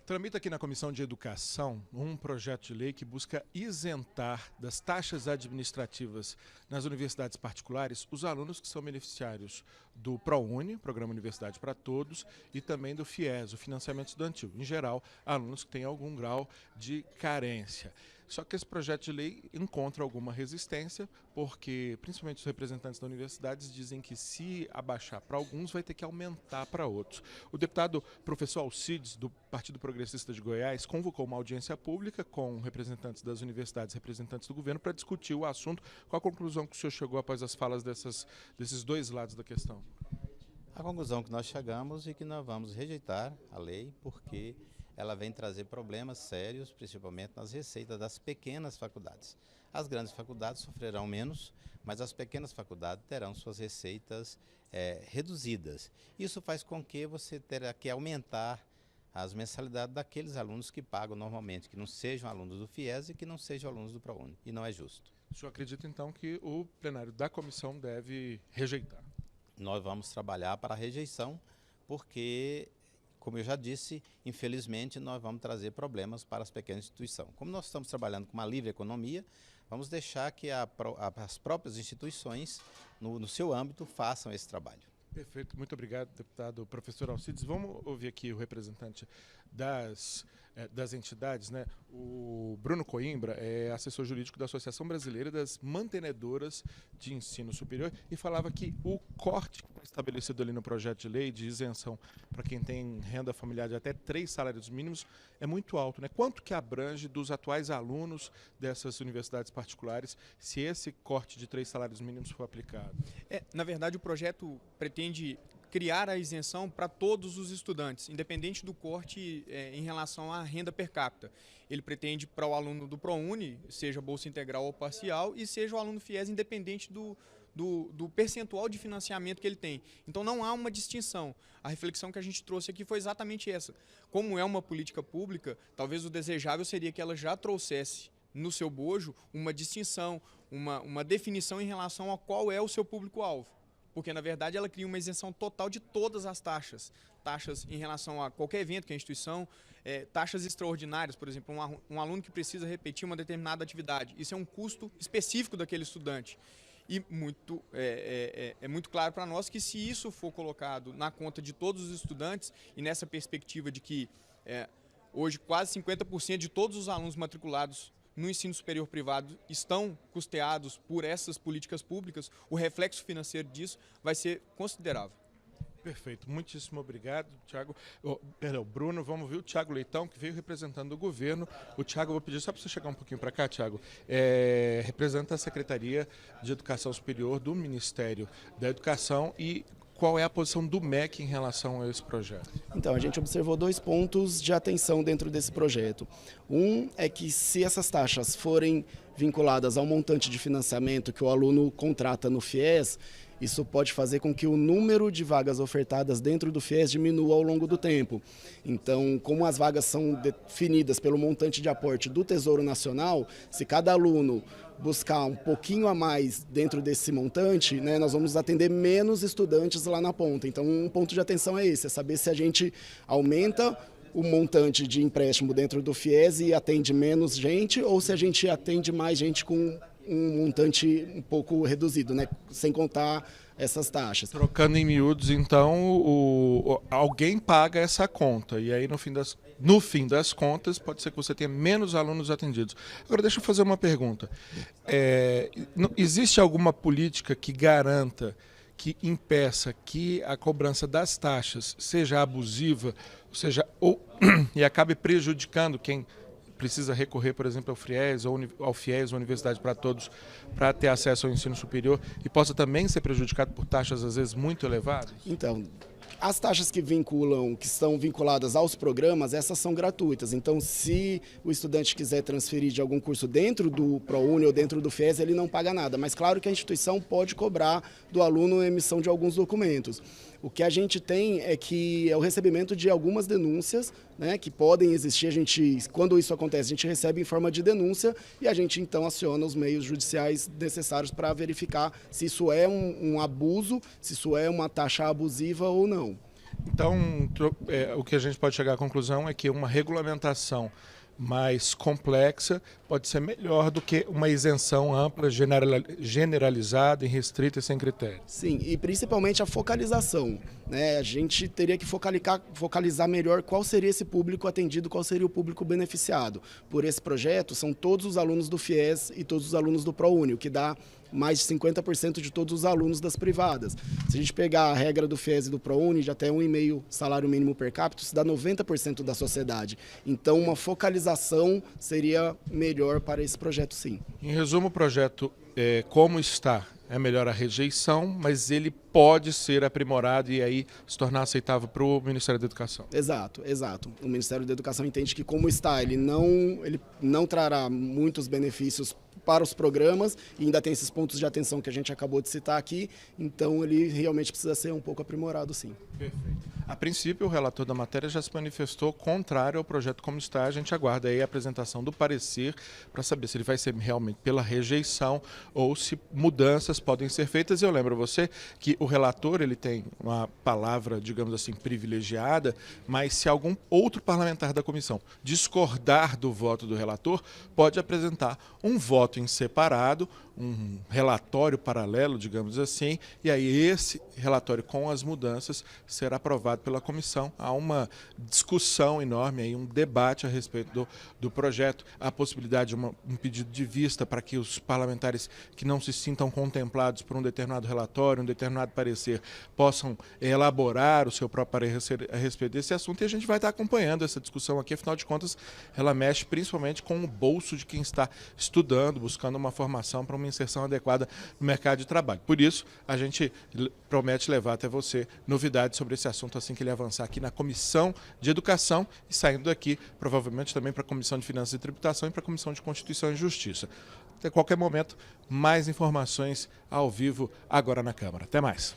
Tramita aqui na Comissão de Educação um projeto de lei que busca isentar das taxas administrativas nas universidades particulares os alunos que são beneficiários do ProUni, Programa Universidade para Todos, e também do FIES, o Financiamento Estudantil. Em geral, alunos que têm algum grau de carência. Só que esse projeto de lei encontra alguma resistência, porque principalmente os representantes da universidade dizem que se abaixar para alguns, vai ter que aumentar para outros. O deputado professor Alcides, do Partido Progressista de Goiás, convocou uma audiência pública com representantes das universidades, representantes do governo, para discutir o assunto. Qual a conclusão que o senhor chegou após as falas desses dois lados da questão? A conclusão que nós chegamos é que nós vamos rejeitar a lei, porque ela vem trazer problemas sérios, principalmente nas receitas das pequenas faculdades. As grandes faculdades sofrerão menos, mas as pequenas faculdades terão suas receitas reduzidas. Isso faz com que você terá que aumentar as mensalidades daqueles alunos que pagam normalmente, que não sejam alunos do FIES e que não sejam alunos do ProUni, e não é justo. O senhor acredita, então, que o plenário da comissão deve rejeitar? Nós vamos trabalhar para a rejeição, porque, como eu já disse, infelizmente nós vamos trazer problemas para as pequenas instituições. Como nós estamos trabalhando com uma livre economia, vamos deixar que as próprias instituições, no seu âmbito, façam esse trabalho. Perfeito, muito obrigado, deputado professor Alcides. Vamos ouvir aqui o representante das entidades, né? O Bruno Coimbra é assessor jurídico da Associação Brasileira das Mantenedoras de Ensino Superior e falava que o corte estabelecido ali no projeto de lei de isenção para quem tem renda familiar de até 3 salários mínimos é muito alto, né? Quanto que abrange dos atuais alunos dessas universidades particulares se esse corte de 3 salários mínimos for aplicado? Na verdade, o projeto pretende criar a isenção para todos os estudantes, independente do corte em relação à renda per capita. Ele pretende para o aluno do ProUni, seja bolsa integral ou parcial, e seja o aluno FIES, independente do percentual de financiamento que ele tem. Então não há uma distinção. A reflexão que a gente trouxe aqui foi exatamente essa. Como é uma política pública, talvez o desejável seria que ela já trouxesse no seu bojo uma distinção, uma definição em relação a qual é o seu público-alvo. Porque, na verdade, ela cria uma isenção total de todas as taxas. Taxas em relação a qualquer evento que a instituição, taxas extraordinárias, por exemplo, um aluno que precisa repetir uma determinada atividade. Isso é um custo específico daquele estudante. E é muito claro para nós que se isso for colocado na conta de todos os estudantes, e nessa perspectiva de que hoje quase 50% de todos os alunos matriculados no ensino superior privado estão custeados por essas políticas públicas, o reflexo financeiro disso vai ser considerável. Perfeito, muitíssimo obrigado, Thiago. Bruno, vamos ver o Thiago Leitão, que veio representando o governo. O Thiago, eu vou pedir só para você chegar um pouquinho para cá, Thiago. Representa a Secretaria de Educação Superior do Ministério da Educação e qual é a posição do MEC em relação a esse projeto? Então, a gente observou 2 pontos de atenção dentro desse projeto. Um é que se essas taxas forem vinculadas ao montante de financiamento que o aluno contrata no FIES, isso pode fazer com que o número de vagas ofertadas dentro do FIES diminua ao longo do tempo. Então, como as vagas são definidas pelo montante de aporte do Tesouro Nacional, se cada aluno buscar um pouquinho a mais dentro desse montante, né, nós vamos atender menos estudantes lá na ponta. Então, um ponto de atenção é esse, é saber se a gente aumenta o montante de empréstimo dentro do FIES e atende menos gente, ou se a gente atende mais gente com um montante um pouco reduzido, né, sem contar essas taxas. Trocando em miúdos, então, alguém paga essa conta, e aí no fim das contas pode ser que você tenha menos alunos atendidos. Agora deixa eu fazer uma pergunta. Existe alguma política que garanta, que impeça que a cobrança das taxas seja abusiva, e acabe prejudicando quem precisa recorrer, por exemplo, ao FIES, ou Universidade para Todos, para ter acesso ao ensino superior, e possa também ser prejudicado por taxas, às vezes, muito elevadas? Então, as taxas que estão vinculadas aos programas, essas são gratuitas. Então, se o estudante quiser transferir de algum curso dentro do ProUni ou dentro do FIES, ele não paga nada. Mas claro que a instituição pode cobrar do aluno a emissão de alguns documentos. O que a gente tem é o recebimento de algumas denúncias, né, que podem existir. Quando isso acontece, a gente recebe em forma de denúncia e a gente então aciona os meios judiciais necessários para verificar se isso é um abuso, se isso é uma taxa abusiva ou não. Então, o que a gente pode chegar à conclusão é que uma regulamentação mais complexa pode ser melhor do que uma isenção ampla, generalizada, restrita e sem critério. Sim, e principalmente a focalização, né? A gente teria que focalizar melhor qual seria esse público atendido, qual seria o público beneficiado. Por esse projeto, são todos os alunos do FIES e todos os alunos do ProUni, o que dá mais de 50% de todos os alunos das privadas. Se a gente pegar a regra do FIES e do ProUni, de até 1,5 salário mínimo per capita, isso dá 90% da sociedade. Então, uma focalização seria melhor para esse projeto, sim. Em resumo, o projeto, como está, é melhor a rejeição, mas ele pode ser aprimorado e aí se tornar aceitável para o Ministério da Educação. Exato, exato. O Ministério da Educação entende que, como está, ele não trará muitos benefícios para os programas e ainda tem esses pontos de atenção que a gente acabou de citar aqui, então ele realmente precisa ser um pouco aprimorado, sim. Perfeito. A princípio, o relator da matéria já se manifestou contrário ao projeto como está. A gente aguarda aí a apresentação do parecer para saber se ele vai ser realmente pela rejeição ou se mudanças podem ser feitas. Eu lembro a você que o relator ele tem uma palavra, digamos assim, privilegiada, mas se algum outro parlamentar da comissão discordar do voto do relator, pode apresentar um voto em separado, um relatório paralelo, digamos assim, e aí esse relatório com as mudanças será aprovado pela comissão. Há uma discussão enorme, aí, um debate a respeito do projeto, a possibilidade de um pedido de vista para que os parlamentares que não se sintam contemplados por um determinado relatório, um determinado parecer, possam elaborar o seu próprio parecer a respeito desse assunto, e a gente vai estar acompanhando essa discussão aqui. Afinal de contas, ela mexe principalmente com o bolso de quem está estudando, buscando uma formação para uma inserção adequada no mercado de trabalho. Por isso, a gente promete levar até você novidades sobre esse assunto assim que ele avançar aqui na Comissão de Educação e saindo daqui, provavelmente também para a Comissão de Finanças e Tributação e para a Comissão de Constituição e Justiça. Até qualquer momento, mais informações ao vivo agora na Câmara. Até mais.